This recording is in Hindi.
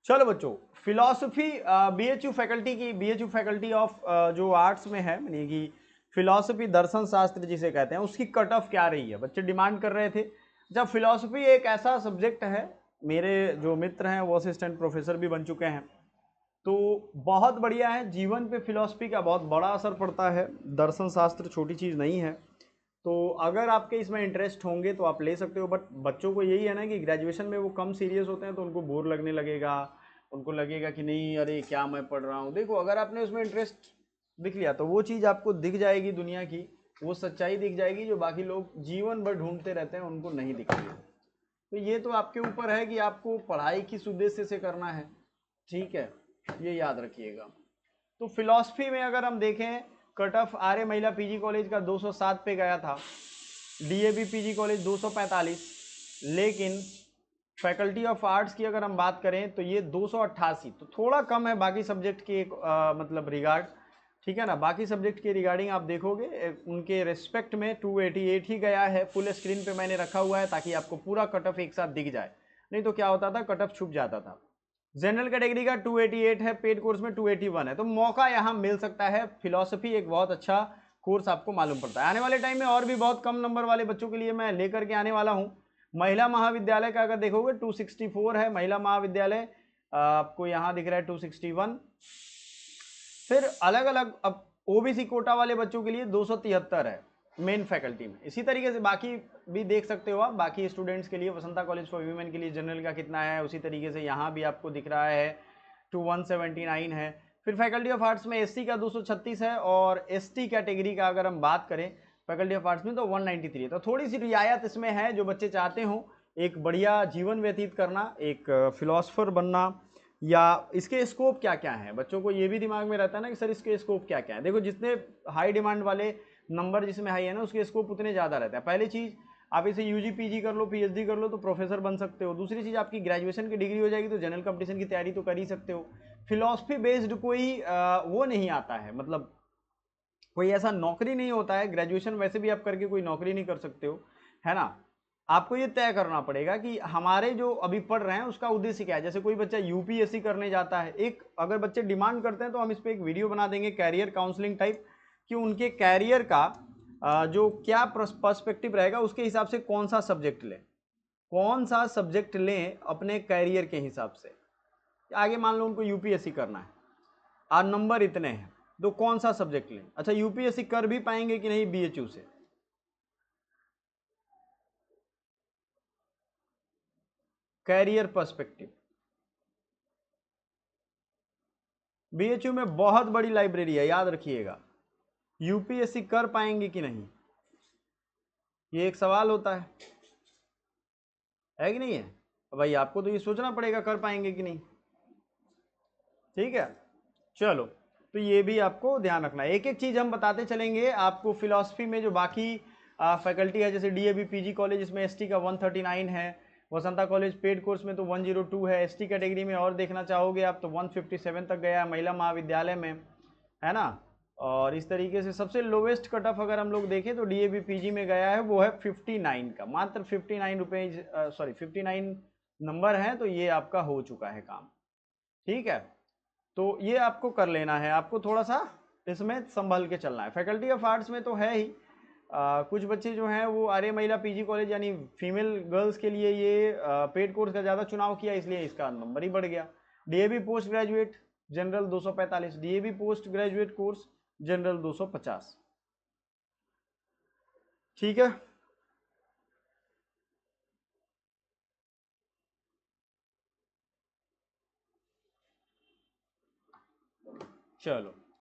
चलो बच्चों, फिलॉसफी बीएचयू फैकल्टी की, बीएचयू फैकल्टी ऑफ जो आर्ट्स में है, यानी कि फिलॉसफी दर्शन शास्त्र जिसे कहते हैं, उसकी कट ऑफ क्या रही है? बच्चे डिमांड कर रहे थे। जब फिलॉसफी एक ऐसा सब्जेक्ट है, मेरे जो मित्र हैं वो असिस्टेंट प्रोफेसर भी बन चुके हैं, तो बहुत बढ़िया है। जीवन पे फिलॉसफी का बहुत बड़ा असर पड़ता है। दर्शन शास्त्र छोटी चीज़ नहीं है। तो अगर आपके इसमें इंटरेस्ट होंगे तो आप ले सकते हो, बट बच्चों को यही है ना कि ग्रेजुएशन में वो कम सीरियस होते हैं, तो उनको बोर लगने लगेगा, उनको लगेगा कि नहीं अरे क्या मैं पढ़ रहा हूँ। देखो, अगर आपने उसमें इंटरेस्ट दिख लिया तो वो चीज़ आपको दिख जाएगी, दुनिया की वो सच्चाई दिख जाएगी जो बाकी लोग जीवन भर ढूंढते रहते हैं, उनको नहीं दिखेगी। तो ये तो आपके ऊपर है कि आपको पढ़ाई किस उद्देश्य से करना है, ठीक है, ये याद रखिएगा। तो फिलॉसफी में अगर हम देखें, कट ऑफ आर्य महिला पीजी कॉलेज का 207 पे गया था, डीएवी पीजी कॉलेज 245, लेकिन फैकल्टी ऑफ आर्ट्स की अगर हम बात करें तो ये 288, तो थोड़ा कम है बाकी सब्जेक्ट के मतलब रिगार्ड, ठीक है ना। बाकी सब्जेक्ट के रिगार्डिंग आप देखोगे उनके रेस्पेक्ट में 288 ही गया है। फुल स्क्रीन पे मैंने रखा हुआ है ताकि आपको पूरा कट ऑफ एक साथ दिख जाए, नहीं तो क्या होता था, कट ऑफ छुप जाता था। जनरल कैटेगरी का 288 है, पेड कोर्स में 281 है, तो मौका यहाँ मिल सकता है। फिलॉसफी एक बहुत अच्छा कोर्स आपको मालूम पड़ता है। आने वाले टाइम में और भी बहुत कम नंबर वाले बच्चों के लिए मैं लेकर के आने वाला हूँ। महिला महाविद्यालय का अगर देखोगे 264 है महिला महाविद्यालय, आपको यहाँ दिख रहा है 261। फिर अलग अलग अब ओबीसी कोटा वाले बच्चों के लिए 273 है मेन फैकल्टी में। इसी तरीके से बाकी भी देख सकते हो आप, बाकी स्टूडेंट्स के लिए वसंता कॉलेज फॉर वीमेन के लिए जनरल का कितना है, उसी तरीके से यहाँ भी आपको दिख रहा है 2179 है। फिर फैकल्टी ऑफ आर्ट्स में एससी का 236 है, और एसटी कैटेगरी का अगर हम बात करें फैकल्टी ऑफ आर्ट्स में तो 193 है। तो थोड़ी सी रियायत इसमें है। जो बच्चे चाहते हो एक बढ़िया जीवन व्यतीत करना, एक फिलोसफर बनना, या इसके स्कोप क्या क्या है, बच्चों को ये भी दिमाग में रहता है ना कि सर इसके स्कोप क्या क्या है। देखो, जितने हाई डिमांड वाले नंबर जिसमें हाई है ना, उसके स्कोप उतने ज़्यादा रहते हैं। पहली चीज़, आप इसे यूजी पीजी कर लो, पीएचडी कर लो तो प्रोफेसर बन सकते हो। दूसरी चीज़, आपकी ग्रेजुएशन की डिग्री हो जाएगी तो जनरल कंपटीशन की तैयारी तो कर ही सकते हो। फिलॉसफी बेस्ड कोई वो नहीं आता है, मतलब कोई ऐसा नौकरी नहीं होता है। ग्रेजुएशन वैसे भी आप करके कोई नौकरी नहीं कर सकते हो, है ना। आपको ये तय करना पड़ेगा कि हमारे जो अभी पढ़ रहे हैं उसका उद्देश्य क्या है। जैसे कोई बच्चा यूपीएससी करने जाता है, एक अगर बच्चे डिमांड करते हैं तो हम इस पर एक वीडियो बना देंगे कैरियर काउंसलिंग टाइप, कि उनके कैरियर का जो क्या पर्सपेक्टिव रहेगा, उसके हिसाब से कौन सा सब्जेक्ट लें, कौन सा सब्जेक्ट लें अपने कैरियर के हिसाब से। आगे मान लो उनको यूपीएससी करना है और नंबर इतने हैं, तो कौन सा सब्जेक्ट लें। अच्छा, यूपीएससी कर भी पाएंगे कि नहीं बीएचयू से? कैरियर पर्सपेक्टिव, बीएचयू में बहुत बड़ी लाइब्रेरी है, याद रखिएगा। यूपीएससी कर पाएंगे कि नहीं, ये एक सवाल होता है कि नहीं है? भाई आपको तो ये सोचना पड़ेगा कर पाएंगे कि नहीं, ठीक है। चलो, तो ये भी आपको ध्यान रखना है। एक एक चीज हम बताते चलेंगे आपको। फिलॉसफी में जो बाकी फैकल्टी है, जैसे डीएवी पीजी कॉलेज, इसमें एसटी का 139 है। वसंता कॉलेज पेड कोर्स में तो 102 है। एसटी कैटेगरी में और देखना चाहोगे आप तो 157 तक गया है महिला महाविद्यालय में, है ना। और इस तरीके से सबसे लोवेस्ट कट ऑफ अगर हम लोग देखें तो डीएवी पीजी में गया है, वो है 59 का, मात्र 59 रुपये, सॉरी 59 नंबर है। तो ये आपका हो चुका है काम, ठीक है। तो ये आपको कर लेना है, आपको थोड़ा सा इसमें संभल के चलना है। फैकल्टी ऑफ आर्ट्स में तो है ही, कुछ बच्चे जो हैं वो आर्य महिला पीजी कॉलेज यानी फीमेल गर्ल्स के लिए ये पेड कोर्स का ज़्यादा चुनाव किया, इसलिए इसका नंबर ही बढ़ गया। DAV post graduate general 245, DAV post graduate course general 250, ठीक है। चलो।